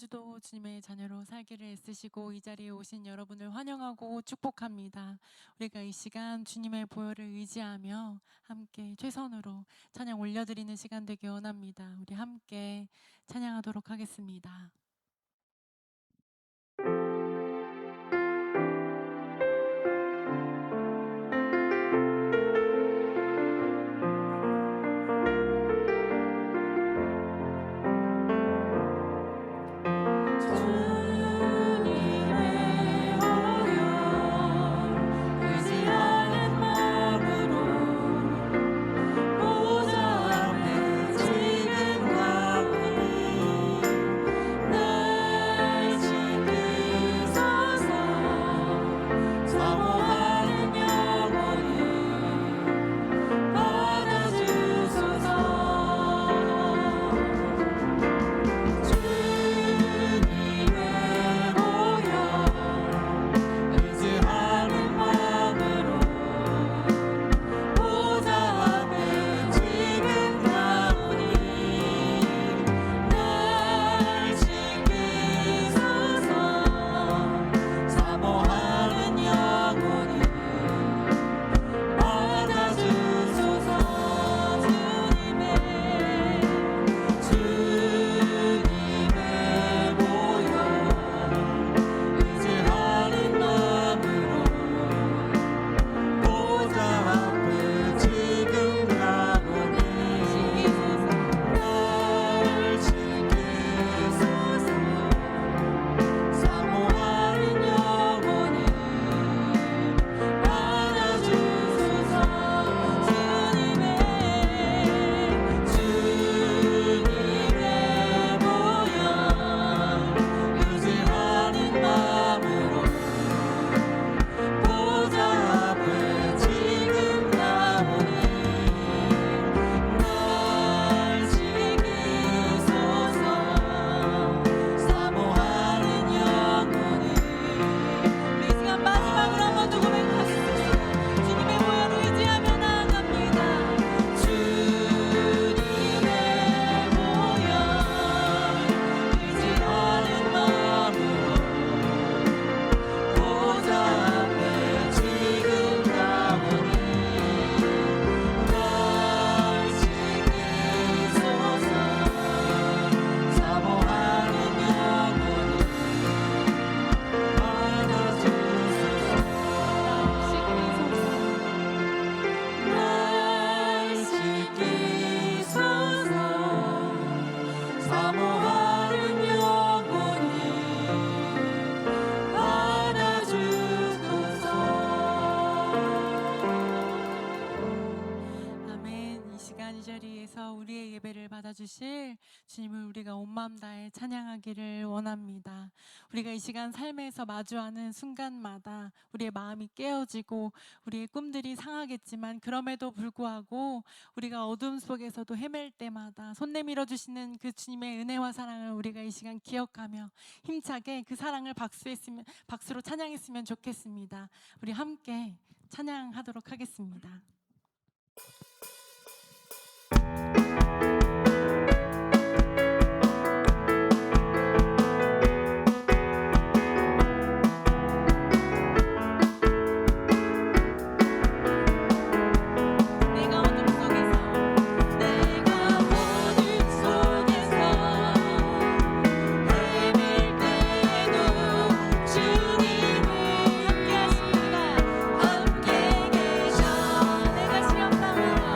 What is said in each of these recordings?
주도 주님의 자녀로 살기를 애쓰시고 이 자리에 오신 여러분을 환영하고 축복합니다. 우리가 이 시간 주님의 보혈을 의지하며 함께 최선으로 찬양 올려드리는 시간 되기 원합니다. 우리 함께 찬양하도록 하겠습니다. 우리의 예배를 받아주실 주님을 우리가 온 마음 다해 찬양하기를 원합니다. 우리가 이 시간 삶에서 마주하는 순간마다 우리의 마음이 깨어지고 우리의 꿈들이 상하겠지만 그럼에도 불구하고 우리가 어둠 속에서도 헤맬 때마다 손 내밀어 주시는 그 주님의 은혜와 사랑을 우리가 이 시간 기억하며 힘차게 그 사랑을 박수로 찬양했으면 좋겠습니다. 우리 함께 찬양하도록 하겠습니다. 함께 계셔 내가 시험당하면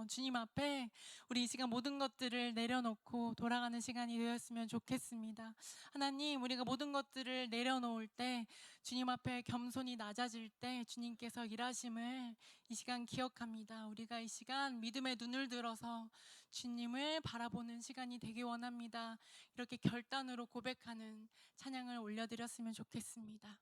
주님 앞에 우리 이 시간 모든 것들을 내려놓고 돌아가는 시간이 되었으면 좋겠습니다. 하나님, 우리가 모든 것들을 내려놓을 때, 주님 앞에 겸손히 낮아질 때 주님께서 일하심을 이 시간 기억합니다. 우리가 이 시간 믿음의 눈을 들어서 주님을 바라보는 시간이 되기 원합니다. 이렇게 결단으로 고백하는 찬양을 올려드렸으면 좋겠습니다.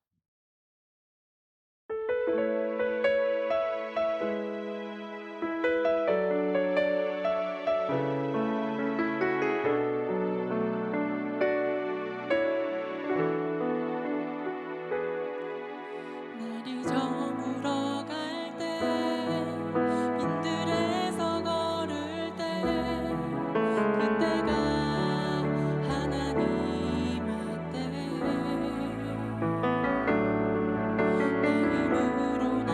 날이 저물어 갈 때, 민들에서 걸을 때, 그때가 하나님의 때, 내 힘으로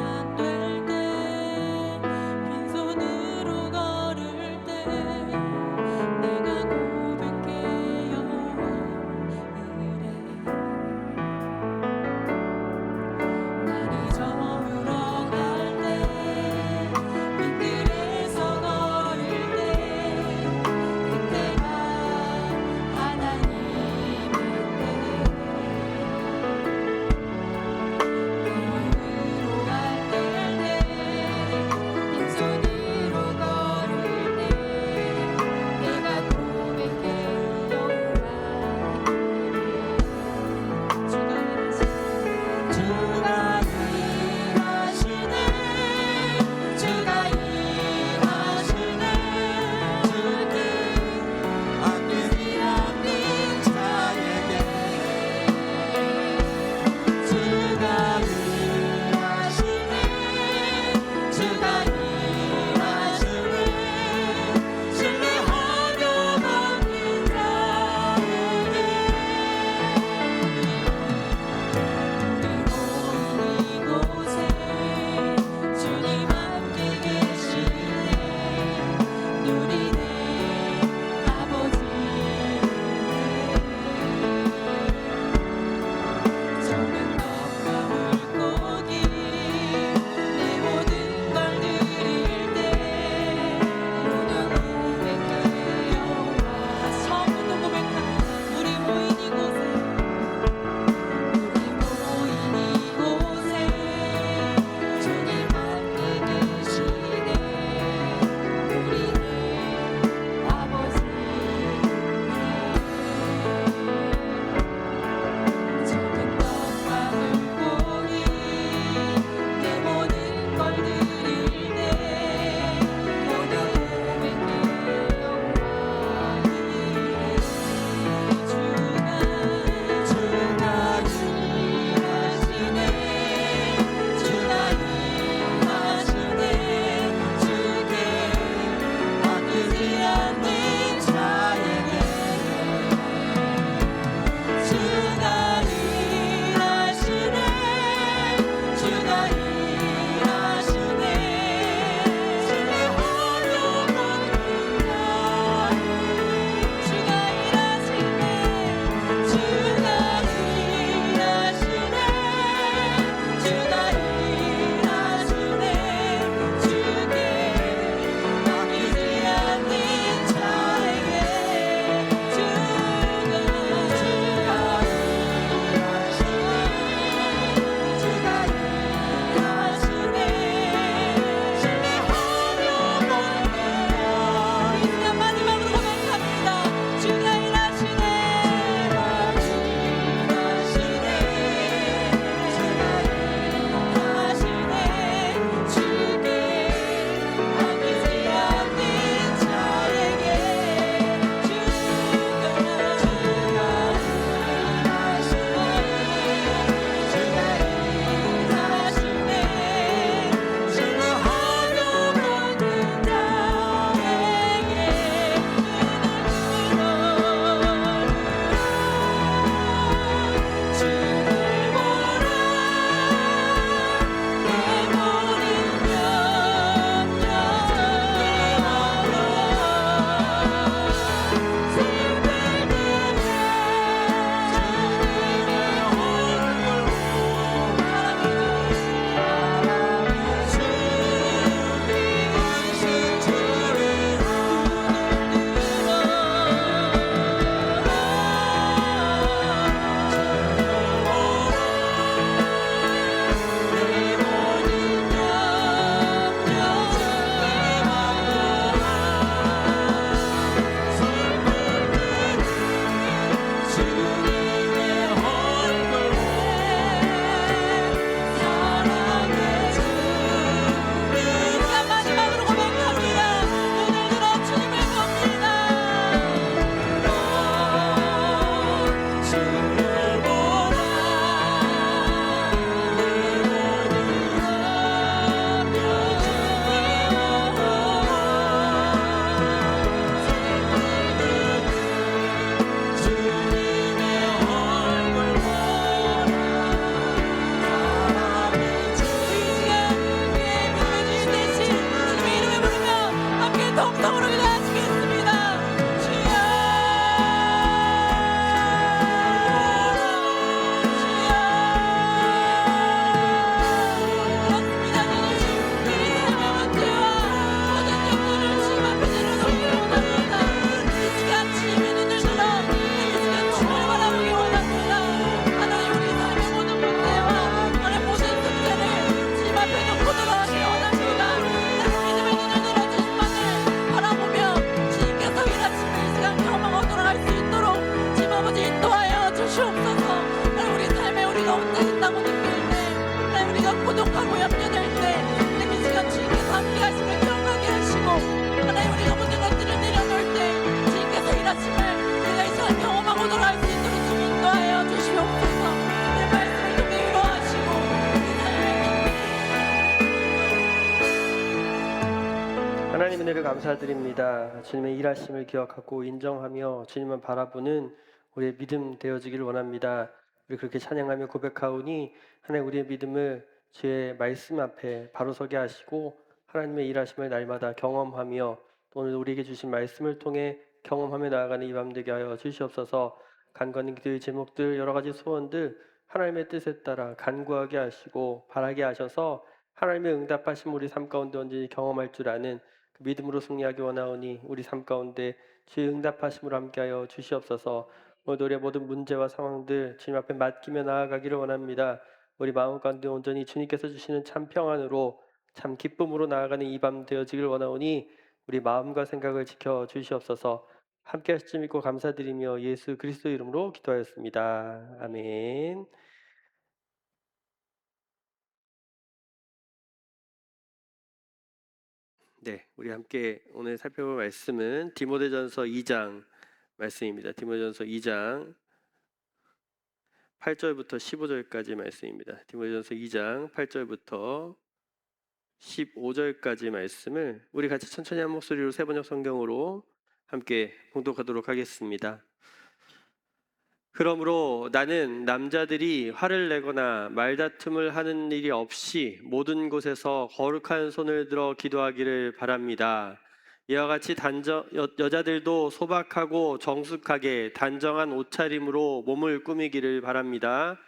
기도하시겠습니다. 주여, 고독하고 염려될 때 하나님 이 시간 주님께서 함께 하심을 기억나게 하시고 하나님 우리가 모든 것들을 내려놓을 때 주님께서 일하심을 우리가 이 시간 경험하고 돌아갈 수 있도록 좀 인도하여 주시옵소서. 내 말씀을 통해 위로하시고 하나님 은혜를 감사드립니다. 주님의 일하심을 기억하고 인정하며 주님만 바라보는 우리의 믿음 되어지기를 원합니다. 우리 그렇게 찬양하며 고백하오니 하나님 우리의 믿음을 주의 말씀 앞에 바로 서게 하시고 하나님의 일하심을 날마다 경험하며 또 오늘 우리에게 주신 말씀을 통해 경험하며 나아가는 이 밤 되게 하여 주시옵소서. 간과한 기도의 제목들 여러 가지 소원들 하나님의 뜻에 따라 간구하게 하시고 바라게 하셔서 하나님의 응답하심 우리 삶 가운데 언제든지 경험할 줄 아는 그 믿음으로 승리하기 원하오니 우리 삶 가운데 주의 응답하심으로 함께하여 주시옵소서. 오늘 우리의 모든 문제와 상황들 주님 앞에 맡기며 나아가기를 원합니다. 우리 마음 가운데 온전히 주님께서 주시는 참 평안으로 참 기쁨으로 나아가는 이 밤 되어지길 원하오니 우리 마음과 생각을 지켜 주시옵소서. 함께 하실 줄 믿고 감사드리며 예수 그리스도 이름으로 기도하였습니다. 아멘. 네, 우리 함께 오늘 살펴볼 말씀은 디모데전서 2장 말씀입니다. 디모데전서 2장 8절부터 15절까지 말씀입니다. 디모데전서 2장 8절부터 15절까지 말씀을 우리 같이 천천히 한 목소리로 세번역 성경으로 함께 봉독하도록 하겠습니다. 그러므로 나는 남자들이 화를 내거나 말다툼을 하는 일이 없이 모든 곳에서 거룩한 손을 들어 기도하기를 바랍니다. 이와 같이 여자들도 소박하고 정숙하게 단정한 옷차림으로 몸을 꾸미기를 바랍니다.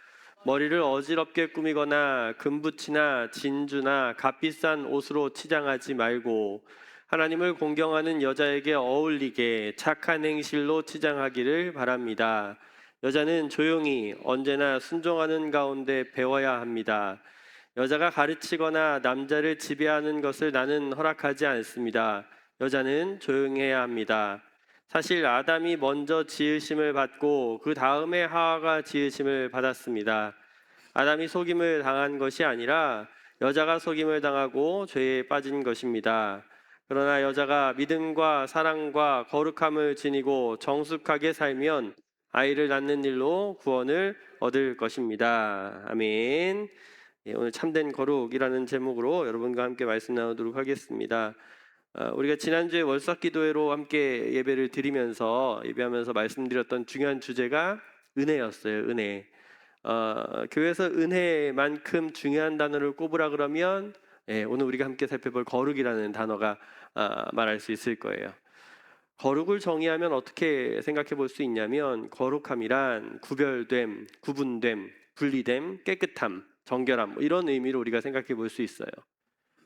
머리를 어지럽게 꾸미거나 금붙이나 진주나 값비싼 옷으로 치장하지 말고 하나님을 공경하는 여자에게 어울리게 착한 행실로 치장하기를 바랍니다. 여자는 조용히 언제나 순종하는 가운데 배워야 합니다. 여자가 가르치거나 남자를 지배하는 것을 나는 허락하지 않습니다. 여자는 조용해야 합니다. 사실 아담이 먼저 지으심을 받고 그 다음에 하와가 지으심을 받았습니다. 아담이 속임을 당한 것이 아니라 여자가 속임을 당하고 죄에 빠진 것입니다. 그러나 여자가 믿음과 사랑과 거룩함을 지니고 정숙하게 살면 아이를 낳는 일로 구원을 얻을 것입니다. 아멘. 오늘 참된 거룩이라는 제목으로 여러분과 함께 말씀 나누도록 하겠습니다. 우리가 지난주에 월삭기도회로 함께 예배를 드리면서 예배하면서 말씀드렸던 중요한 주제가 은혜였어요. 은혜. 교회에서 은혜만큼 중요한 단어를 꼽으라 그러면 오늘 우리가 함께 살펴볼 거룩이라는 단어가 말할 수 있을 거예요. 거룩을 정의하면 어떻게 생각해 볼 수 있냐면 거룩함이란 구별됨, 구분됨, 분리됨, 깨끗함, 정결함 이런 의미로 우리가 생각해 볼 수 있어요.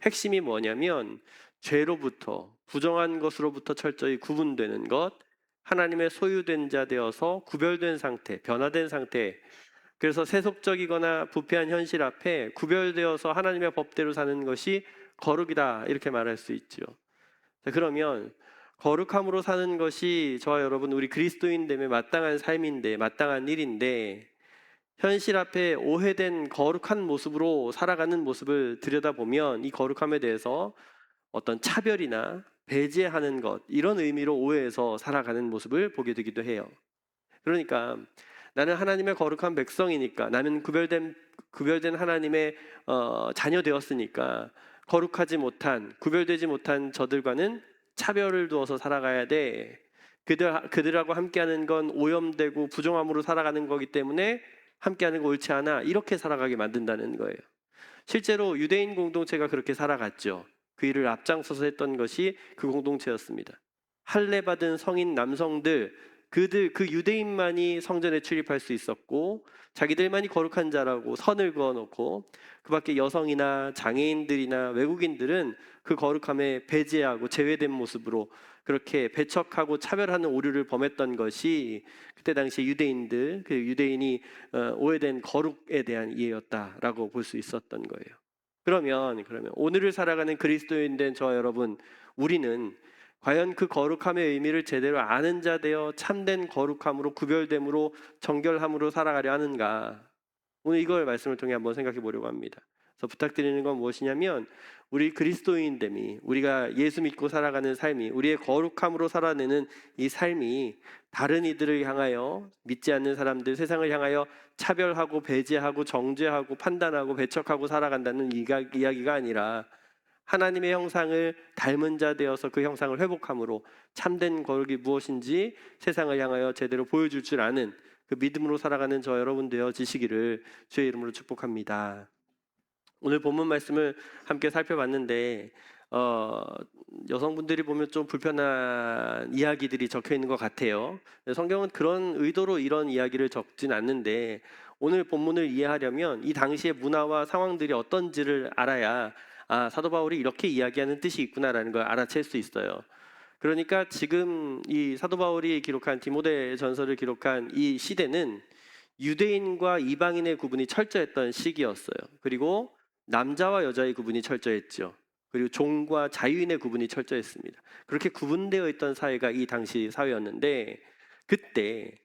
핵심이 뭐냐면 죄로부터 부정한 것으로부터 철저히 구분되는 것, 하나님의 소유된 자 되어서 구별된 상태, 변화된 상태. 그래서 세속적이거나 부패한 현실 앞에 구별되어서 하나님의 법대로 사는 것이 거룩이다 이렇게 말할 수 있죠. 자, 그러면 거룩함으로 사는 것이 저와 여러분 우리 그리스도인됨에 마땅한 삶인데 마땅한 일인데 현실 앞에 오해된 거룩한 모습으로 살아가는 모습을 들여다보면 이 거룩함에 대해서 어떤 차별이나 배제하는 것 이런 의미로 오해해서 살아가는 모습을 보게 되기도 해요. 그러니까 나는 하나님의 거룩한 백성이니까 나는 구별된 하나님의 자녀 되었으니까 거룩하지 못한 구별되지 못한 저들과는 차별을 두어서 살아가야 돼. 그들하고 함께하는 건 오염되고 부정함으로 살아가는 거기 때문에 함께하는 거 옳지 않아. 이렇게 살아가게 만든다는 거예요. 실제로 유대인 공동체가 그렇게 살아갔죠. 그 일을 앞장서서 했던 것이 그 공동체였습니다. 할례 받은 성인 남성들, 그 유대인만이 성전에 출입할 수 있었고 자기들만이 거룩한 자라고 선을 그어놓고 그 밖에 여성이나 장애인들이나 외국인들은 그 거룩함에 배제하고 제외된 모습으로 그렇게 배척하고 차별하는 오류를 범했던 것이 그때 당시 유대인들, 그 유대인이 오해된 거룩에 대한 이해였다라고 볼 수 있었던 거예요. 그러면 오늘을 살아가는 그리스도인 된 저와 여러분, 우리는 과연 그 거룩함의 의미를 제대로 아는 자 되어 참된 거룩함으로 구별됨으로 정결함으로 살아가려 하는가? 오늘 이걸 말씀을 통해 한번 생각해 보려고 합니다. 그래서 부탁드리는 건 무엇이냐면 우리 그리스도인됨이, 우리가 예수 믿고 살아가는 삶이, 우리의 거룩함으로 살아내는 이 삶이 다른 이들을 향하여, 믿지 않는 사람들, 세상을 향하여 차별하고 배제하고 정죄하고 판단하고 배척하고 살아간다는 이야기가 아니라 하나님의 형상을 닮은 자 되어서 그 형상을 회복함으로 참된 거룩이 무엇인지 세상을 향하여 제대로 보여줄 줄 아는 그 믿음으로 살아가는 저 여러분 되어지시기를 주의 이름으로 축복합니다. 오늘 본문 말씀을 함께 살펴봤는데 여성분들이 보면 좀 불편한 이야기들이 적혀 있는 것 같아요. 성경은 그런 의도로 이런 이야기를 적진 않는데 오늘 본문을 이해하려면 이 당시의 문화와 상황들이 어떤지를 알아야 사도 바울이 이렇게 이야기하는 뜻이 있구나라는 걸 알아챌 수 있어요. 그러니까 지금 이 사도 바울이 기록한 디모데 전서를 기록한 이 시대는 유대인과 이방인의 구분이 철저했던 시기였어요. 그리고 남자와 여자의 구분이 철저했죠. 그리고 종과 자유인의 구분이 철저했습니다. 그렇게 구분되어 있던 사회가 이 당시 사회였는데 그때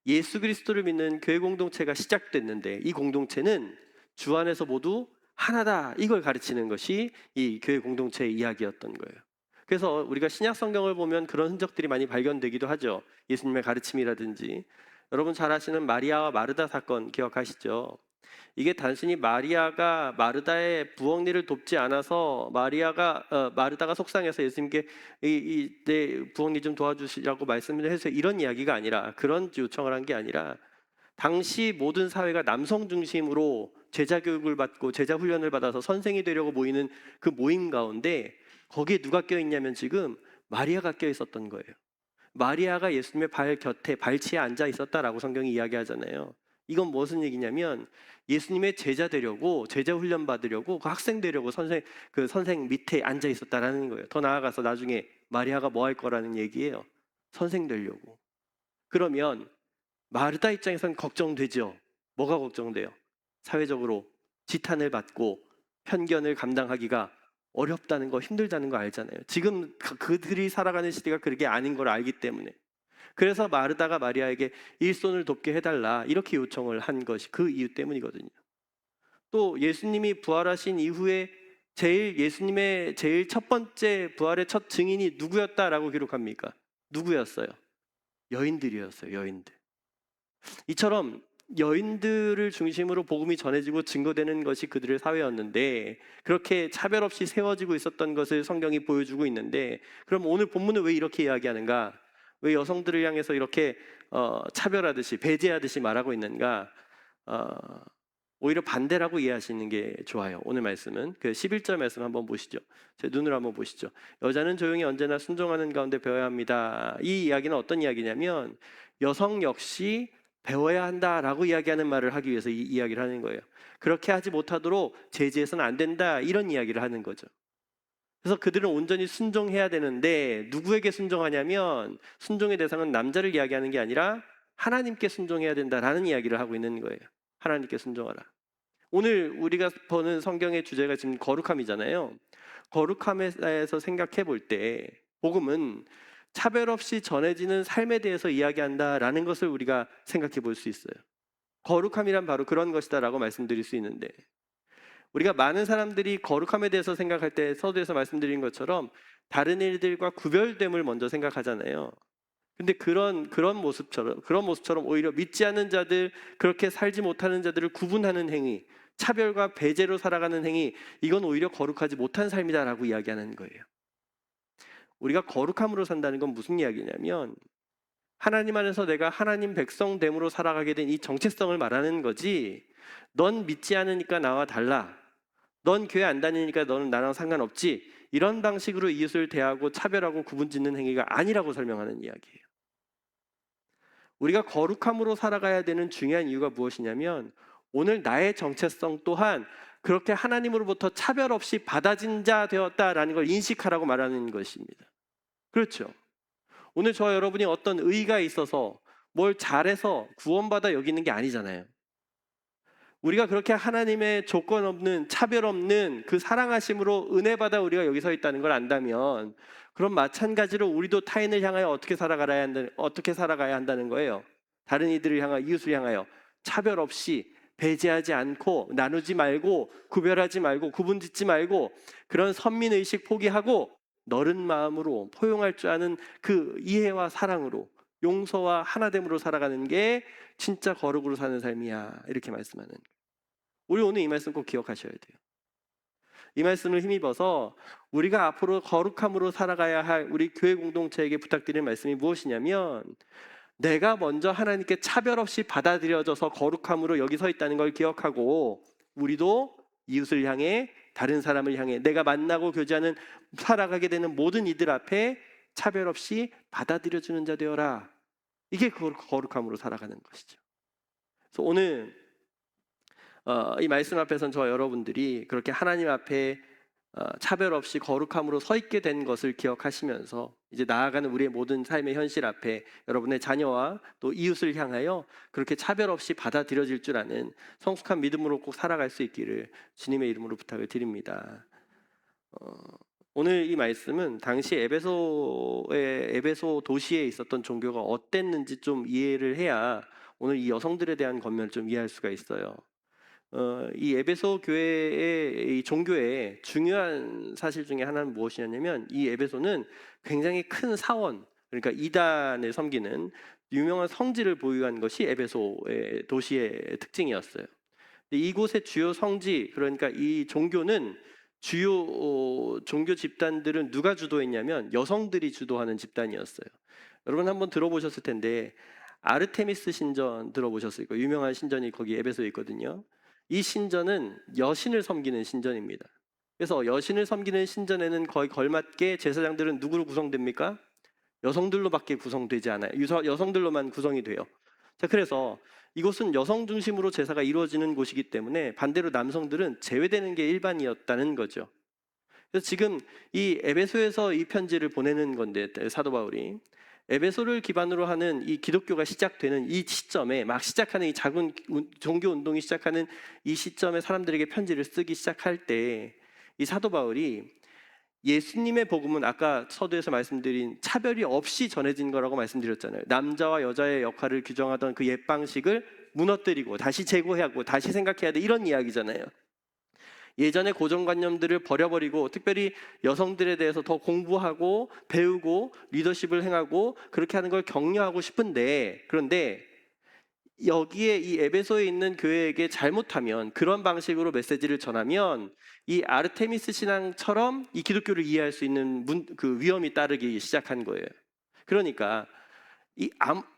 예수 그리스도를 믿는 교회 공동체가 시작됐는데 이 공동체는 주 안에서 모두 하나다, 이걸 가르치는 것이 이 교회 공동체의 이야기였던 거예요. 그래서 우리가 신약 성경을 보면 그런 흔적들이 많이 발견되기도 하죠. 예수님의 가르침이라든지. 여러분 잘 아시는 마리아와 마르다 사건 기억하시죠? 이게 단순히 마리아가 마르다의 부엌일을 돕지 않아서 마르다가 속상해서 예수님께 내 부엌일 좀 도와주시라고 말씀을 해서 이런 이야기가 아니라, 그런 요청을 한 게 아니라 당시 모든 사회가 남성 중심으로 제자 교육을 받고 제자 훈련을 받아서 선생이 되려고 모이는 그 모임 가운데 거기에 누가 껴있냐면 지금 마리아가 껴있었던 거예요. 마리아가 예수님의 발 곁에 발치에 앉아 있었다라고 성경이 이야기하잖아요. 이건 무슨 얘기냐면 예수님의 제자 되려고, 제자 훈련 받으려고, 그 학생 되려고 선생 밑에 앉아 있었다라는 거예요. 더 나아가서 나중에 마리아가 뭐 할 거라는 얘기예요. 선생 되려고. 그러면 마르다 입장에서는 걱정되죠. 뭐가 걱정돼요? 사회적으로 지탄을 받고 편견을 감당하기가 어렵다는 거, 힘들다는 거 알잖아요. 지금 그들이 살아가는 시대가 그게 아닌 걸 알기 때문에. 그래서 마르다가 마리아에게 일손을 돕게 해달라 이렇게 요청을 한 것이 그 이유 때문이거든요. 또 예수님이 부활하신 이후에 예수님의 제일 첫 번째 부활의 첫 증인이 누구였다라고 기록합니까? 누구였어요? 여인들이었어요. 여인들. 이처럼 여인들을 중심으로 복음이 전해지고 증거되는 것이 그들의 사회였는데 그렇게 차별 없이 세워지고 있었던 것을 성경이 보여주고 있는데, 그럼 오늘 본문은 왜 이렇게 이야기하는가? 왜 여성들을 향해서 이렇게 차별하듯이 배제하듯이 말하고 있는가? 오히려 반대라고 이해하시는 게 좋아요. 오늘 말씀은 그 11절 말씀 한번 보시죠. 제 눈으로 한번 보시죠. 여자는 조용히 언제나 순종하는 가운데 배워야 합니다. 이 이야기는 어떤 이야기냐면 여성 역시 배워야 한다라고 이야기하는 말을 하기 위해서 이 이야기를 하는 거예요. 그렇게 하지 못하도록 제지해서는 안 된다, 이런 이야기를 하는 거죠. 그래서 그들은 온전히 순종해야 되는데 누구에게 순종하냐면 순종의 대상은 남자를 이야기하는 게 아니라 하나님께 순종해야 된다라는 이야기를 하고 있는 거예요. 하나님께 순종하라. 오늘 우리가 보는 성경의 주제가 지금 거룩함이잖아요. 거룩함에 대해서 생각해 볼 때 복음은 차별 없이 전해지는 삶에 대해서 이야기한다라는 것을 우리가 생각해 볼 수 있어요. 거룩함이란 바로 그런 것이다라고 말씀드릴 수 있는데, 우리가 많은 사람들이 거룩함에 대해서 생각할 때 서두에서 말씀드린 것처럼 다른 일들과 구별됨을 먼저 생각하잖아요. 근데 그런 모습처럼 오히려 믿지 않는 자들, 그렇게 살지 못하는 자들을 구분하는 행위, 차별과 배제로 살아가는 행위, 이건 오히려 거룩하지 못한 삶이다라고 이야기하는 거예요. 우리가 거룩함으로 산다는 건 무슨 이야기냐면 하나님 안에서 내가 하나님 백성됨으로 살아가게 된 이 정체성을 말하는 거지, 넌 믿지 않으니까 나와 달라, 넌 교회 안 다니니까 너는 나랑 상관없지, 이런 방식으로 이웃을 대하고 차별하고 구분짓는 행위가 아니라고 설명하는 이야기예요. 우리가 거룩함으로 살아가야 되는 중요한 이유가 무엇이냐면 오늘 나의 정체성 또한 그렇게 하나님으로부터 차별 없이 받아진 자 되었다라는 걸 인식하라고 말하는 것입니다. 그렇죠. 오늘 저와 여러분이 어떤 의의가 있어서 뭘 잘해서 구원받아 여기는 게 아니잖아요. 우리가 그렇게 하나님의 조건 없는 차별 없는 그 사랑하심으로 은혜 받아 우리가 여기 서 있다는 걸 안다면 그럼 마찬가지로 우리도 타인을 향하여 어떻게 살아가야 한다는 거예요. 다른 이들을 향하여 이웃을 향하여 차별 없이 배제하지 않고 나누지 말고 구별하지 말고 구분짓지 말고 그런 선민의식 포기하고 너른 마음으로 포용할 줄 아는 그 이해와 사랑으로 용서와 하나됨으로 살아가는 게 진짜 거룩으로 사는 삶이야 이렇게 말씀하는 거예요. 우리 오늘 이 말씀 꼭 기억하셔야 돼요. 이 말씀을 힘입어서 우리가 앞으로 거룩함으로 살아가야 할 우리 교회 공동체에게 부탁드리는 말씀이 무엇이냐면 내가 먼저 하나님께 차별 없이 받아들여져서 거룩함으로 여기 서 있다는 걸 기억하고 우리도 이웃을 향해 다른 사람을 향해 내가 만나고 교제하는 살아가게 되는 모든 이들 앞에 차별 없이 받아들여주는 자 되어라. 이게 거룩함으로 살아가는 것이죠. 그래서 오늘 이 말씀 앞에선 저와 여러분들이 그렇게 하나님 앞에 차별 없이 거룩함으로 서 있게 된 것을 기억하시면서 이제 나아가는 우리의 모든 삶의 현실 앞에 여러분의 자녀와 또 이웃을 향하여 그렇게 차별 없이 받아들여질 줄 아는 성숙한 믿음으로 꼭 살아갈 수 있기를 주님의 이름으로 부탁을 드립니다. 오늘 이 말씀은 당시 에베소 도시에 있었던 종교가 어땠는지 좀 이해를 해야 오늘 이 여성들에 대한 권면을 좀 이해할 수가 있어요. 이 에베소 교회의 이 종교의 중요한 사실 중에 하나는 무엇이냐면 이 에베소는 굉장히 큰 사원, 그러니까 이단을 섬기는 유명한 성지를 보유한 것이 에베소의 도시의 특징이었어요. 이곳의 주요 성지, 그러니까 이 종교는 주요 종교 집단들은 누가 주도했냐면 여성들이 주도하는 집단이었어요. 여러분 한번 들어보셨을 텐데 아르테미스 신전 들어보셨을 거예요. 유명한 신전이 거기 에베소에 있거든요. 이 신전은 여신을 섬기는 신전입니다. 그래서 여신을 섬기는 신전에는 거의 걸맞게 제사장들은 누구로 구성됩니까? 여성들로밖에 구성되지 않아요. 여성들로만 구성이 돼요. 자, 그래서 이곳은 여성 중심으로 제사가 이루어지는 곳이기 때문에 반대로 남성들은 제외되는 게 일반이었다는 거죠. 그래서 지금 이 에베소에서 이 편지를 보내는 건데 사도 바울이 에베소를 기반으로 하는 이 기독교가 시작되는 이 시점에 막 시작하는 이 작은 종교 운동이 시작하는 이 시점에 사람들에게 편지를 쓰기 시작할 때 이 사도 바울이 예수님의 복음은 아까 서두에서 말씀드린 차별이 없이 전해진 거라고 말씀드렸잖아요. 남자와 여자의 역할을 규정하던 그 옛 방식을 무너뜨리고 다시 제고하고 다시 생각해야 돼 이런 이야기잖아요. 예전의 고정관념들을 버려버리고 특별히 여성들에 대해서 더 공부하고 배우고 리더십을 행하고 그렇게 하는 걸 격려하고 싶은데 그런데 여기에 이 에베소에 있는 교회에게 잘못하면 그런 방식으로 메시지를 전하면 이 아르테미스 신앙처럼 이 기독교를 이해할 수 있는 그 위험이 따르기 시작한 거예요. 그러니까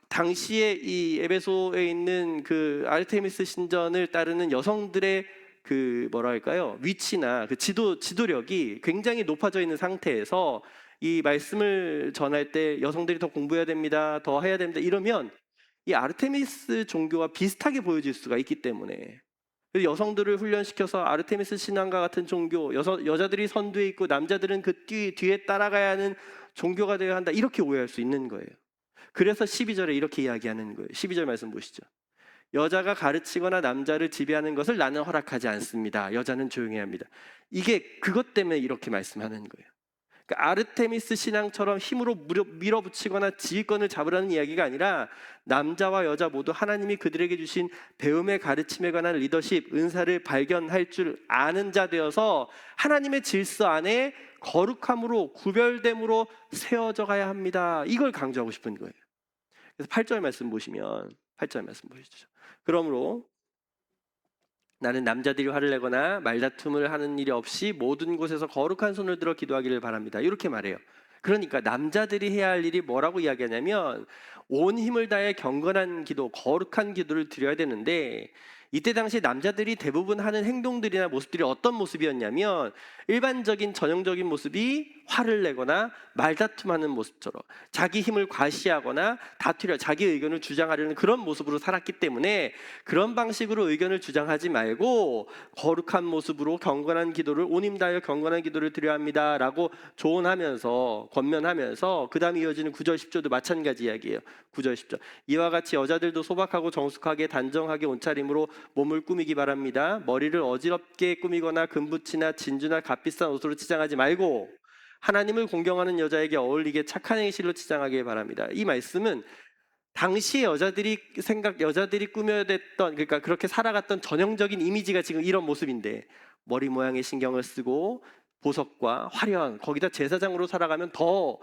당시에 이 에베소에 있는 그 아르테미스 신전을 따르는 여성들의 그 뭐랄까요 위치나 그 지도력이 굉장히 높아져 있는 상태에서 이 말씀을 전할 때 여성들이 더 공부해야 됩니다, 더 해야 됩니다 이러면 이 아르테미스 종교와 비슷하게 보여질 수가 있기 때문에 여성들을 훈련시켜서 아르테미스 신앙과 같은 종교, 여자들이 선두에 있고 남자들은 그 뒤에 따라가야 하는 종교가 되어야 한다 이렇게 오해할 수 있는 거예요. 그래서 12절에 이렇게 이야기하는 거예요. 12절 말씀 보시죠. 여자가 가르치거나 남자를 지배하는 것을 나는 허락하지 않습니다. 여자는 조용해야 합니다. 이게 그것 때문에 이렇게 말씀하는 거예요. 그러니까 아르테미스 신앙처럼 힘으로 밀어붙이거나 지휘권을 잡으라는 이야기가 아니라 남자와 여자 모두 하나님이 그들에게 주신 배움의 가르침에 관한 리더십, 은사를 발견할 줄 아는 자 되어서 하나님의 질서 안에 거룩함으로 구별됨으로 세워져 가야 합니다. 이걸 강조하고 싶은 거예요. 그래서 8절 말씀 보시면 8절 말씀 보시죠. 그러므로 나는 남자들이 화를 내거나 말다툼을 하는 일이 없이 모든 곳에서 거룩한 손을 들어 기도하기를 바랍니다. 이렇게 말해요. 그러니까 남자들이 해야 할 일이 뭐라고 이야기하냐면 온 힘을 다해 경건한 기도, 거룩한 기도를 드려야 되는데 이때 당시 남자들이 대부분 하는 행동들이나 모습들이 어떤 모습이었냐면 일반적인 전형적인 모습이 화를 내거나 말다툼하는 모습처럼 자기 힘을 과시하거나 다투려 자기 의견을 주장하려는 그런 모습으로 살았기 때문에 그런 방식으로 의견을 주장하지 말고 거룩한 모습으로 경건한 기도를 온 힘 다하여 경건한 기도를 드려야 합니다라고 조언하면서 권면하면서 그 다음 이어지는 9절 10절도 마찬가지 이야기예요. 9절 10절 이와 같이 여자들도 소박하고 정숙하게 단정하게 옷차림으로 몸을 꾸미기 바랍니다. 머리를 어지럽게 꾸미거나 금붙이나 진주나 값비싼 옷으로 치장하지 말고 하나님을 공경하는 여자에게 어울리게 착한 행실로 치장하길 바랍니다. 이 말씀은 당시의 여자들이 꾸며댔던 그러니까 그렇게 살아갔던 전형적인 이미지가 지금 이런 모습인데 머리 모양에 신경을 쓰고 보석과 화려한 거기다 제사장으로 살아가면 더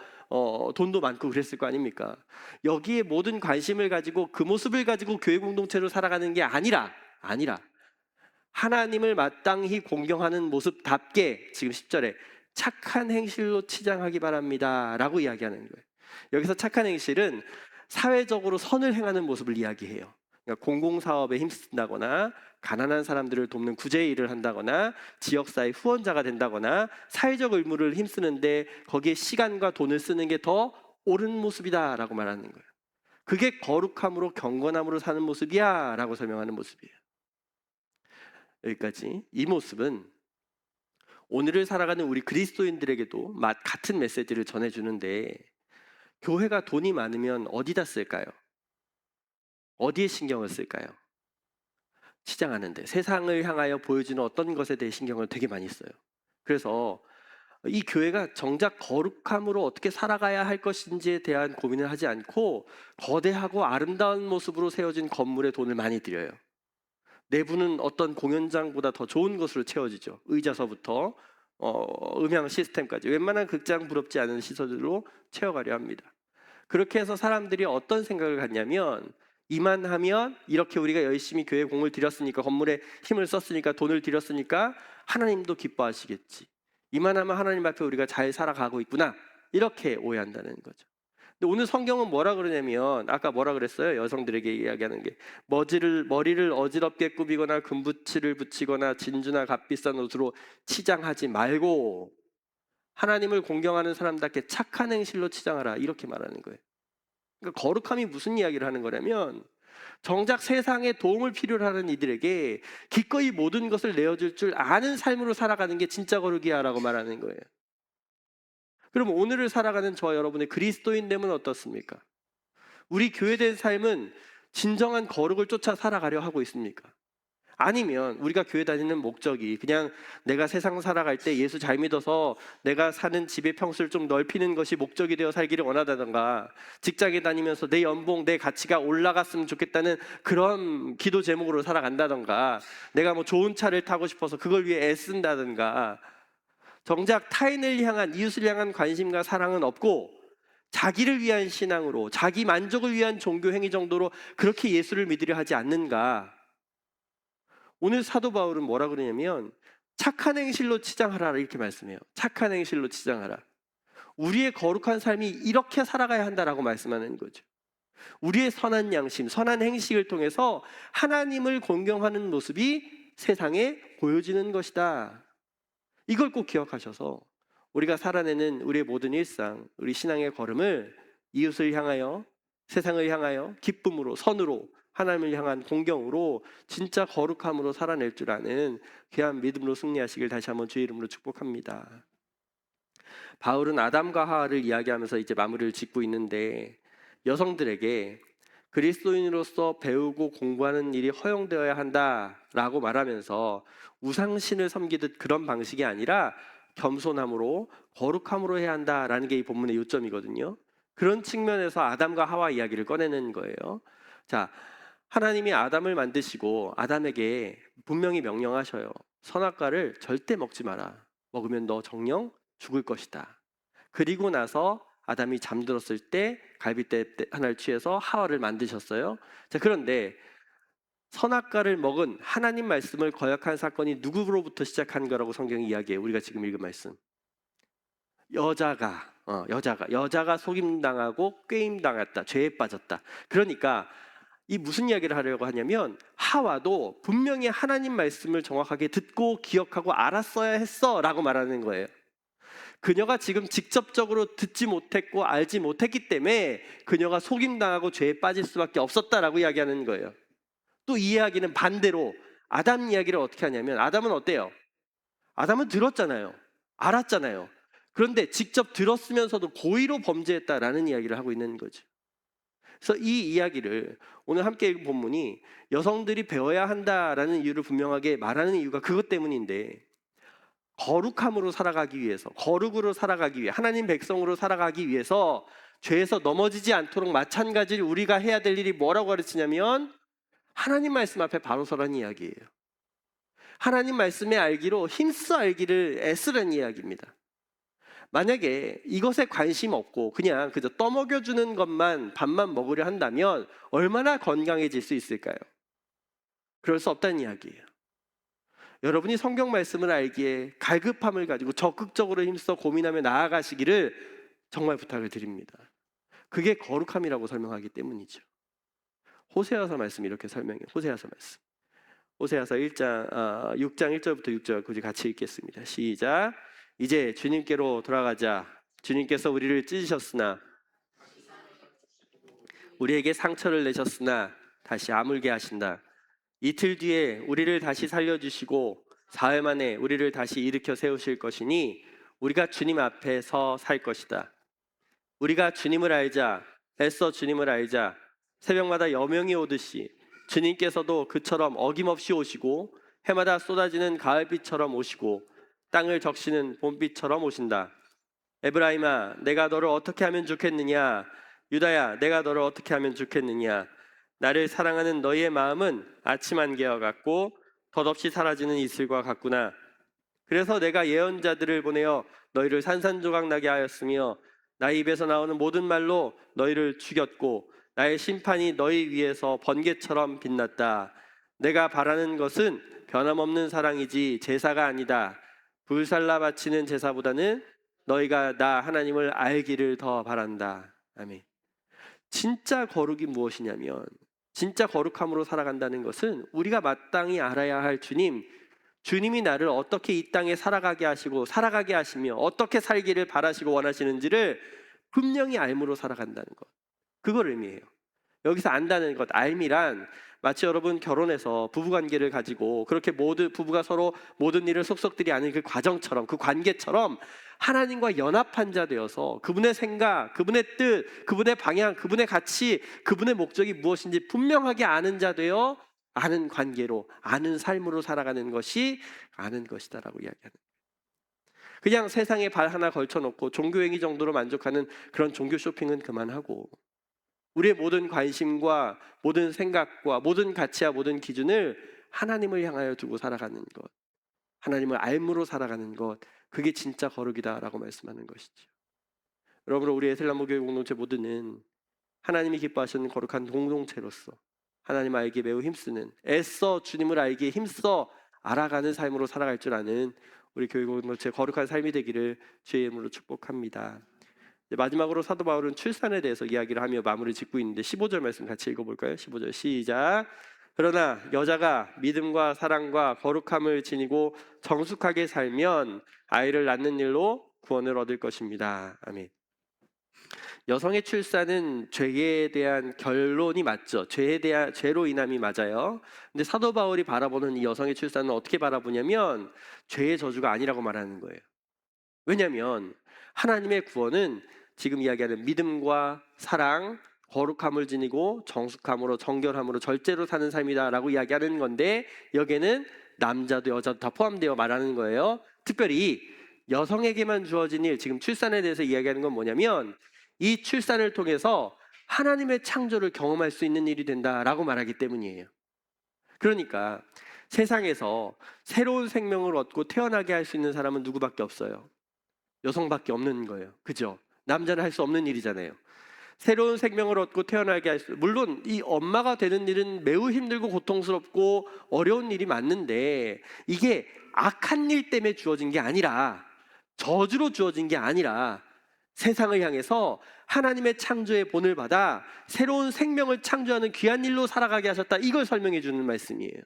돈도 많고 그랬을 거 아닙니까? 여기에 모든 관심을 가지고 그 모습을 가지고 교회 공동체로 살아가는 게 아니라 하나님을 마땅히 공경하는 모습답게 지금 10절에 착한 행실로 치장하기 바랍니다라고 이야기하는 거예요. 여기서 착한 행실은 사회적으로 선을 행하는 모습을 이야기해요. 그러니까 공공사업에 힘쓴다거나 가난한 사람들을 돕는 구제 일을 한다거나 지역사회 후원자가 된다거나 사회적 의무를 힘쓰는데 거기에 시간과 돈을 쓰는 게 더 옳은 모습이다라고 말하는 거예요. 그게 거룩함으로 경건함으로 사는 모습이야 라고 설명하는 모습이에요. 여기까지. 이 모습은 오늘을 살아가는 우리 그리스도인들에게도 같은 메시지를 전해주는데 교회가 돈이 많으면 어디다 쓸까요? 어디에 신경을 쓸까요? 치장하는데 세상을 향하여 보여주는 어떤 것에 대해 신경을 되게 많이 써요. 그래서 이 교회가 정작 거룩함으로 어떻게 살아가야 할 것인지에 대한 고민을 하지 않고 거대하고 아름다운 모습으로 세워진 건물에 돈을 많이 들여요. 내부는 어떤 공연장보다 더 좋은 것으로 채워지죠. 의자서부터 음향 시스템까지 웬만한 극장 부럽지 않은 시설들로 채워가려 합니다. 그렇게 해서 사람들이 어떤 생각을 갖냐면 이만하면 이렇게 우리가 열심히 교회 공을 들였으니까 건물에 힘을 썼으니까 돈을 들였으니까 하나님도 기뻐하시겠지. 이만하면 하나님 앞에 우리가 잘 살아가고 있구나. 이렇게 오해한다는 거죠. 근데 오늘 성경은 뭐라 그러냐면 아까 뭐라 그랬어요? 여성들에게 이야기하는 게 머리를 어지럽게 꾸미거나 금붙이를 붙이거나 진주나 값비싼 옷으로 치장하지 말고 하나님을 공경하는 사람답게 착한 행실로 치장하라 이렇게 말하는 거예요. 그러니까 거룩함이 무슨 이야기를 하는 거냐면 정작 세상에 도움을 필요로 하는 이들에게 기꺼이 모든 것을 내어줄 줄 아는 삶으로 살아가는 게 진짜 거룩이야 라고 말하는 거예요. 그럼 오늘을 살아가는 저와 여러분의 그리스도인됨은 어떻습니까? 우리 교회된 삶은 진정한 거룩을 쫓아 살아가려 하고 있습니까? 아니면 우리가 교회 다니는 목적이 그냥 내가 세상 살아갈 때 예수 잘 믿어서 내가 사는 집의 평수를 좀 넓히는 것이 목적이 되어 살기를 원하다던가 직장에 다니면서 내 연봉, 내 가치가 올라갔으면 좋겠다는 그런 기도 제목으로 살아간다던가 내가 뭐 좋은 차를 타고 싶어서 그걸 위해 애쓴다던가 정작 타인을 향한 이웃을 향한 관심과 사랑은 없고 자기를 위한 신앙으로 자기 만족을 위한 종교 행위 정도로 그렇게 예수를 믿으려 하지 않는가? 오늘 사도 바울은 뭐라 그러냐면 착한 행실로 치장하라 이렇게 말씀해요. 착한 행실로 치장하라. 우리의 거룩한 삶이 이렇게 살아가야 한다라고 말씀하는 거죠. 우리의 선한 양심, 선한 행식을 통해서 하나님을 공경하는 모습이 세상에 보여지는 것이다. 이걸 꼭 기억하셔서 우리가 살아내는 우리의 모든 일상, 우리 신앙의 걸음을 이웃을 향하여 세상을 향하여 기쁨으로 선으로 하나님을 향한 공경으로 진짜 거룩함으로 살아낼 줄 아는 귀한 믿음으로 승리하시길 다시 한번 주의 이름으로 축복합니다. 바울은 아담과 하와를 이야기하면서 이제 마무리를 짓고 있는데 여성들에게 그리스도인으로서 배우고 공부하는 일이 허용되어야 한다라고 말하면서 우상신을 섬기듯 그런 방식이 아니라 겸손함으로 거룩함으로 해야 한다라는 게 이 본문의 요점이거든요. 그런 측면에서 아담과 하와 이야기를 꺼내는 거예요. 자, 하나님이 아담을 만드시고 아담에게 분명히 명령하셔요. 선악과를 절대 먹지 마라. 먹으면 너 정령 죽을 것이다. 그리고 나서 아담이 잠들었을 때 갈빗대 하나를 취해서 하와를 만드셨어요. 자, 그런데 선악과를 먹은 하나님 말씀을 거역한 사건이 누구로부터 시작한 거라고 성경이 이야기해요. 우리가 지금 읽은 말씀. 여자가 속임당하고 꾀임당했다. 죄에 빠졌다. 그러니까 이 무슨 이야기를 하려고 하냐면 하와도 분명히 하나님 말씀을 정확하게 듣고 기억하고 알았어야 했어 라고 말하는 거예요. 그녀가 지금 직접적으로 듣지 못했고 알지 못했기 때문에 그녀가 속임당하고 죄에 빠질 수밖에 없었다라고 이야기하는 거예요. 또 이 이야기는 반대로 아담 이야기를 어떻게 하냐면 아담은 어때요? 아담은 들었잖아요. 알았잖아요. 그런데 직접 들었으면서도 고의로 범죄했다라는 이야기를 하고 있는 거죠. 그래서 이 이야기를 오늘 함께 읽은 본문이 여성들이 배워야 한다라는 이유를 분명하게 말하는 이유가 그것 때문인데, 거룩함으로 살아가기 위해서, 거룩으로 살아가기 위해, 하나님 백성으로 살아가기 위해서 죄에서 넘어지지 않도록 마찬가지로 우리가 해야 될 일이 뭐라고 가르치냐면 하나님 말씀 앞에 바로 서라는 이야기예요. 하나님 말씀의 알기로 힘써 알기를 애쓰라는 이야기입니다. 만약에 이것에 관심 없고 그냥 그저 떠먹여주는 것만 밥만 먹으려 한다면 얼마나 건강해질 수 있을까요? 그럴 수 없다는 이야기예요. 여러분이 성경 말씀을 알기에 갈급함을 가지고 적극적으로 힘써 고민하며 나아가시기를 정말 부탁을 드립니다. 그게 거룩함이라고 설명하기 때문이죠. 호세아서 말씀 이렇게 설명해요. 호세아서 말씀. 호세아서 6장 1절부터 6절 굳이 같이 읽겠습니다. 시작. 이제 주님께로 돌아가자. 주님께서 우리를 찢으셨으나 우리에게 상처를 내셨으나 다시 아물게 하신다. 이틀 뒤에 우리를 다시 살려주시고 사흘 만에 우리를 다시 일으켜 세우실 것이니 우리가 주님 앞에서 살 것이다. 우리가 주님을 알자. 애써 주님을 알자. 새벽마다 여명이 오듯이 주님께서도 그처럼 어김없이 오시고 해마다 쏟아지는 가을비처럼 오시고 땅을 적시는 봄비처럼 오신다. 에브라임아, 내가 너를 어떻게 하면 좋겠느냐? 유다야, 내가 너를 어떻게 하면 좋겠느냐? 나를 사랑하는 너희의 마음은 아침 안개와 같고 덧없이 사라지는 이슬과 같구나. 그래서 내가 예언자들을 보내어 너희를 산산조각 나게 하였으며 나의 입에서 나오는 모든 말로 너희를 죽였고 나의 심판이 너희 위에서 번개처럼 빛났다. 내가 바라는 것은 변함없는 사랑이지 제사가 아니다. 불살라 바치는 제사보다는 너희가 나 하나님을 알기를 더 바란다. 아멘. 진짜 거룩이 무엇이냐면, 진짜 거룩함으로 살아간다는 것은 우리가 마땅히 알아야 할 주님이 나를 어떻게 이 땅에 살아가게 하시고 살아가게 하시며 어떻게 살기를 바라시고 원하시는지를 분명히 알므로 살아간다는 것, 그걸 의미해요. 여기서 안다는 것, 알미란 마치 여러분 결혼해서 부부관계를 가지고 그렇게 부부가 서로 모든 일을 속속들이 아는 그 과정처럼, 그 관계처럼 하나님과 연합한 자 되어서 그분의 생각, 그분의 뜻, 그분의 방향, 그분의 가치, 그분의 목적이 무엇인지 분명하게 아는 자 되어 아는 관계로, 아는 삶으로 살아가는 것이 아는 것이다라고 이야기하는 거예요. 그냥 세상에 발 하나 걸쳐놓고 종교행위 정도로 만족하는 그런 종교 쇼핑은 그만하고 우리의 모든 관심과 모든 생각과 모든 가치와 모든 기준을 하나님을 향하여 두고 살아가는 것, 하나님을 알므로 살아가는 것, 그게 진짜 거룩이다라고 말씀하는 것이죠. 여러분, 우리 에셀나무 교회 공동체 모두는 하나님이 기뻐하시는 거룩한 공동체로서 하나님 알기에 매우 힘쓰는, 애써 주님을 알기에 힘써 알아가는 삶으로 살아갈 줄 아는 우리 교회 공동체 거룩한 삶이 되기를 주의 이름으로 축복합니다. 마지막으로 사도 바울은 출산에 대해서 이야기를 하며 마무리 짓고 있는데 15절 말씀 같이 읽어볼까요? 15절 시작. 그러나 여자가 믿음과 사랑과 거룩함을 지니고 정숙하게 살면 아이를 낳는 일로 구원을 얻을 것입니다. 아멘. 여성의 출산은 죄에 대한 결론이 맞죠. 죄로 인함이 맞아요. 근데 사도 바울이 바라보는 이 여성의 출산은 어떻게 바라보냐면 죄의 저주가 아니라고 말하는 거예요. 왜냐하면 하나님의 구원은 지금 이야기하는 믿음과 사랑, 거룩함을 지니고 정숙함으로, 정결함으로, 절제로 사는 삶이다라고 이야기하는 건데, 여기에는 남자도 여자도 다 포함되어 말하는 거예요. 특별히 여성에게만 주어진 일, 지금 출산에 대해서 이야기하는 건 뭐냐면 이 출산을 통해서 하나님의 창조를 경험할 수 있는 일이 된다라고 말하기 때문이에요. 그러니까 세상에서 새로운 생명을 얻고 태어나게 할 수 있는 사람은 누구밖에 없어요? 여성밖에 없는 거예요. 그죠? 남자는 할 수 없는 일이잖아요. 새로운 생명을 얻고 태어나게 할 수, 물론 이 엄마가 되는 일은 매우 힘들고 고통스럽고 어려운 일이 맞는데 이게 악한 일 때문에 주어진 게 아니라, 저주로 주어진 게 아니라 세상을 향해서 하나님의 창조의 본을 받아 새로운 생명을 창조하는 귀한 일로 살아가게 하셨다. 이걸 설명해 주는 말씀이에요.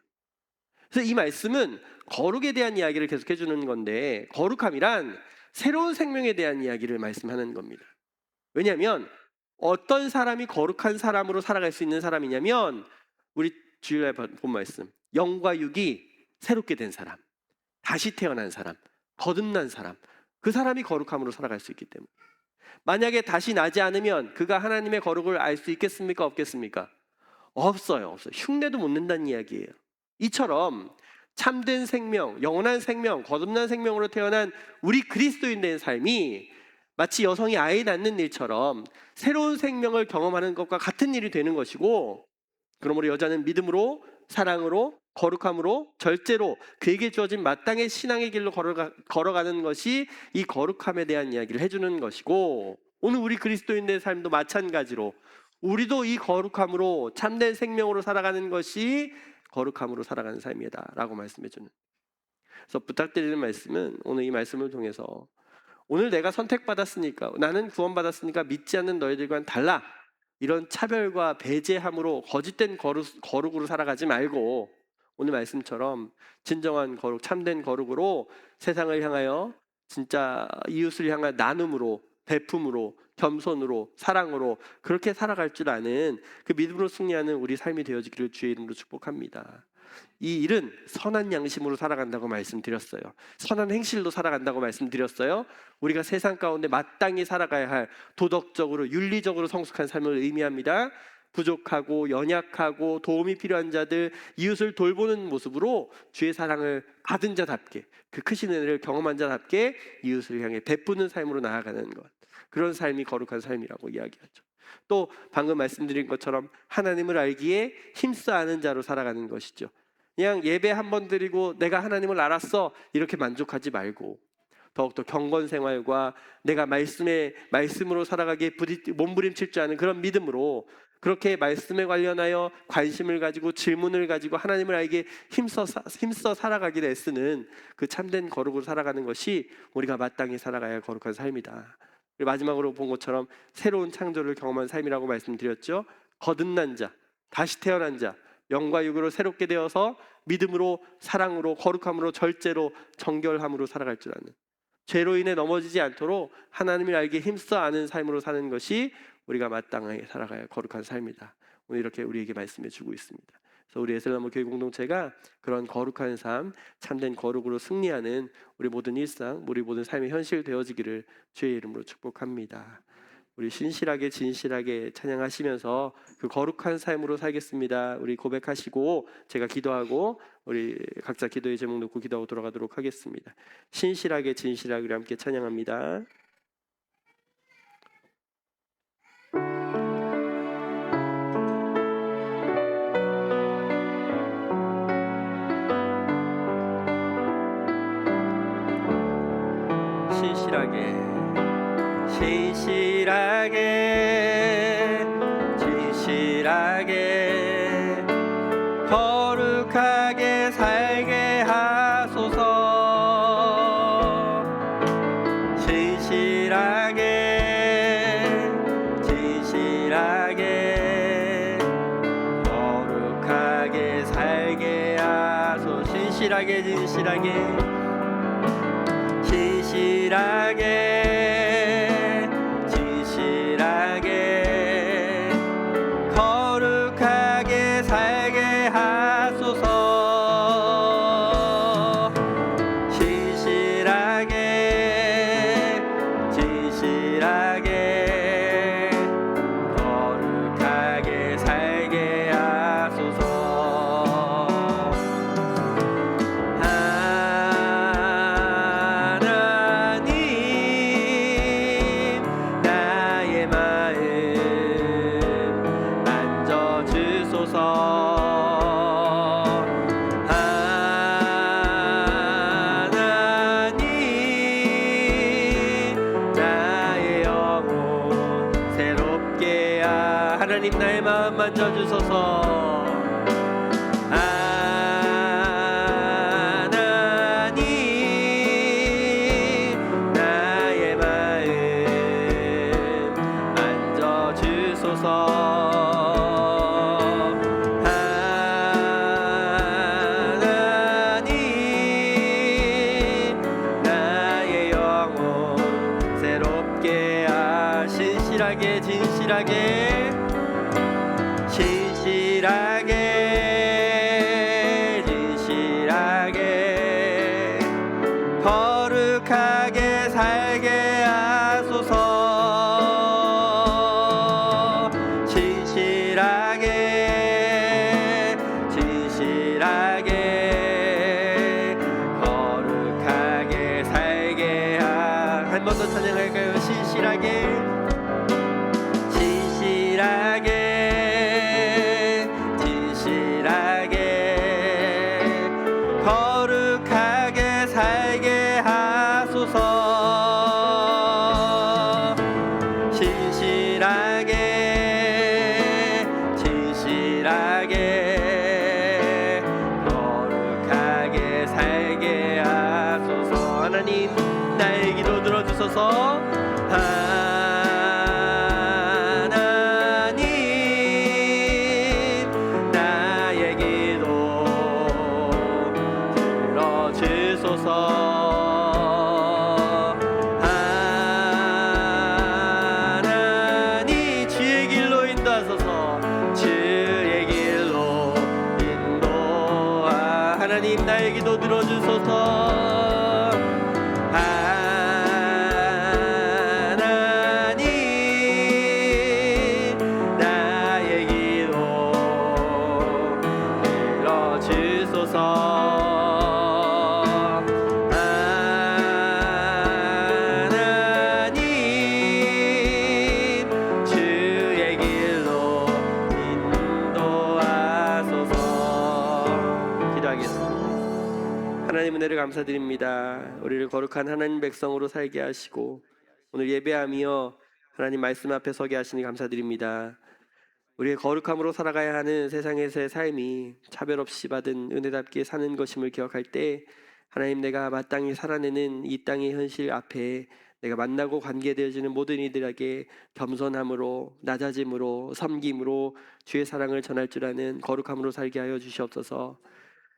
그래서 이 말씀은 거룩에 대한 이야기를 계속해 주는 건데, 거룩함이란 새로운 생명에 대한 이야기를 말씀하는 겁니다. 왜냐하면 어떤 사람이 거룩한 사람으로 살아갈 수 있는 사람이냐면, 우리 주일날 본 말씀, 영과 육이 새롭게 된 사람, 다시 태어난 사람, 거듭난 사람, 그 사람이 거룩함으로 살아갈 수 있기 때문에. 만약에 다시 나지 않으면 그가 하나님의 거룩을 알 수 있겠습니까? 없겠습니까? 없어요. 흉내도 못 낸다는 이야기예요. 이처럼 참된 생명, 영원한 생명, 거듭난 생명으로 태어난 우리 그리스도인의 삶이 마치 여성이 아이 낳는 일처럼 새로운 생명을 경험하는 것과 같은 일이 되는 것이고, 그러므로 여자는 믿음으로, 사랑으로, 거룩함으로, 절제로 그에게 주어진 마땅의 신앙의 길로 걸어가는 것이 이 거룩함에 대한 이야기를 해주는 것이고, 오늘 우리 그리스도인의 삶도 마찬가지로 우리도 이 거룩함으로 참된 생명으로 살아가는 것이 거룩함으로 살아가는 삶이다 라고 말씀해 주는. 그래서 부탁드리는 말씀은, 오늘 이 말씀을 통해서 오늘 내가 선택받았으니까, 나는 구원받았으니까 믿지 않는 너희들과는 달라, 이런 차별과 배제함으로 거짓된 거룩으로 살아가지 말고, 오늘 말씀처럼 진정한 거룩, 참된 거룩으로 세상을 향하여 진짜 이웃을 향한 나눔으로, 베품으로, 겸손으로, 사랑으로 그렇게 살아갈 줄 아는 그 믿음으로 승리하는 우리 삶이 되어지기를 주의 이름으로 축복합니다. 이 일은 선한 양심으로 살아간다고 말씀드렸어요. 선한 행실로 살아간다고 말씀드렸어요. 우리가 세상 가운데 마땅히 살아가야 할 도덕적으로, 윤리적으로 성숙한 삶을 의미합니다. 부족하고 연약하고 도움이 필요한 자들, 이웃을 돌보는 모습으로 주의 사랑을 받은 자답게, 그 크신 은혜를 경험한 자답게 이웃을 향해 베푸는 삶으로 나아가는 것, 그런 삶이 거룩한 삶이라고 이야기하죠. 또 방금 말씀드린 것처럼 하나님을 알기에 힘써 아는 자로 살아가는 것이죠. 그냥 예배 한 번 드리고 내가 하나님을 알았어 이렇게 만족하지 말고, 더욱더 경건 생활과 내가 말씀으로 살아가기에 몸부림칠 줄 아는 그런 믿음으로, 그렇게 말씀에 관련하여 관심을 가지고 질문을 가지고 하나님을 알기에 힘써 살아가기를 애쓰는 그 참된 거룩으로 살아가는 것이 우리가 마땅히 살아가야 할 거룩한 삶이다. 그리고 마지막으로 본 것처럼 새로운 창조를 경험한 삶이라고 말씀드렸죠. 거듭난 자, 다시 태어난 자, 영과 육으로 새롭게 되어서 믿음으로, 사랑으로, 거룩함으로, 절제로, 정결함으로 살아갈 줄 아는, 죄로 인해 넘어지지 않도록 하나님을 알기에 힘써 아는 삶으로 사는 것이 우리가 마땅하게 살아가야 할 거룩한 삶이다. 오늘 이렇게 우리에게 말씀해 주고 있습니다. 그래서 우리 에셀나무 교회 공동체가 그런 거룩한 삶, 참된 거룩으로 승리하는 우리 모든 일상, 우리 모든 삶의 현실 되어지기를 주의 이름으로 축복합니다. 우리 신실하게 진실하게 찬양하시면서 그 거룩한 삶으로 살겠습니다. 우리 고백하시고 제가 기도하고 우리 각자 기도의 제목 놓고 기도하고 돌아가도록 하겠습니다. 신실하게 진실하게 우리 함께 찬양합니다. 진실하게 거룩하게 살게 하소서. 진실하게 거룩하게 살게 하소서. 진실하게 거룩하게 살게 하소서. 진실하게 거룩하게 살게 하소서. 하나님 나의 마음 만져주소서. 하나님 나의 마음 하나님 나의 영혼 새롭게 신실하게 진실하게 거룩하게 살게 하소서. 진실하게 거룩하게 살게 한 번 더 찬양할까요? 진실하게 거룩하게 살게 하소서. 진실하게 거룩하게 살게 하소서. 하나님 나의 기도 들어주소서. 하나님 나의 기도 들어주소서. 하나님 주의 길로 인도하소서. 주의 길로 인도하. 하나님 나의 기도 들어주소서. 하나님 나의 기도 들어주소서. 하나님 은혜를 감사드립니다. 우리를 거룩한 하나님 백성으로 살게 하시고 오늘 예배하며 하나님 말씀 앞에 서게 하시니 감사드립니다. 우리의 거룩함으로 살아가야 하는 세상에서의 삶이 차별 없이 받은 은혜답게 사는 것임을 기억할 때 하나님 내가 마땅히 살아내는 이 땅의 현실 앞에 내가 만나고 관계되어지는 모든 이들에게 겸손함으로 낮아짐으로 섬김으로 주의 사랑을 전할 줄 아는 거룩함으로 살게 하여 주시옵소서.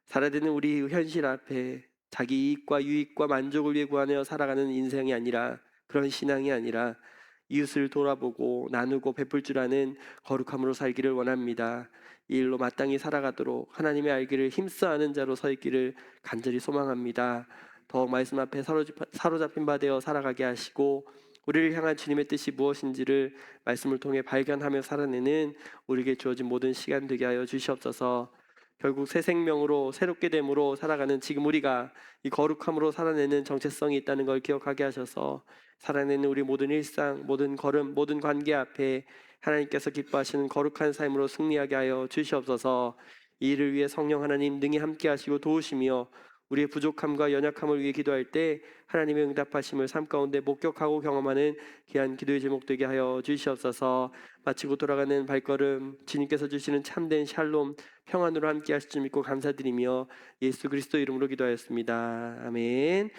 살아되는 우리 현실 앞에 자기 이익과 유익과 만족을 위해 구하며 살아가는 인생이 아니라 그런 신앙이 아니라 이웃을 돌아보고 나누고 베풀 줄 아는 거룩함으로 살기를 원합니다. 이 일로 마땅히 살아가도록 하나님의 알기를 힘써하는 자로 서 있기를 간절히 소망합니다. 더욱 말씀 앞에 사로잡힌 바 되어 살아가게 하시고 우리를 향한 주님의 뜻이 무엇인지를 말씀을 통해 발견하며 살아내는 우리에게 주어진 모든 시간 되게 하여 주시옵소서. 결국 새 생명으로 새롭게 됨으로 살아가는 지금 우리가 이 거룩함으로 살아내는 정체성이 있다는 걸 기억하게 하셔서 살아내는 우리 모든 일상, 모든 걸음, 모든 관계 앞에 하나님께서 기뻐하시는 거룩한 삶으로 승리하게 하여 주시옵소서. 이 일을 위해 성령 하나님 능히 함께 하시고 도우시며 우리의 부족함과 연약함을 위해 기도할 때 하나님의 응답하심을 삶 가운데 목격하고 경험하는 귀한 기도의 제목 되게 하여 주시옵소서. 마치고 돌아가는 발걸음 주님께서 주시는 참된 샬롬 평안으로 함께 하실 줄 믿고 감사드리며 예수 그리스도 이름으로 기도하였습니다. 아멘.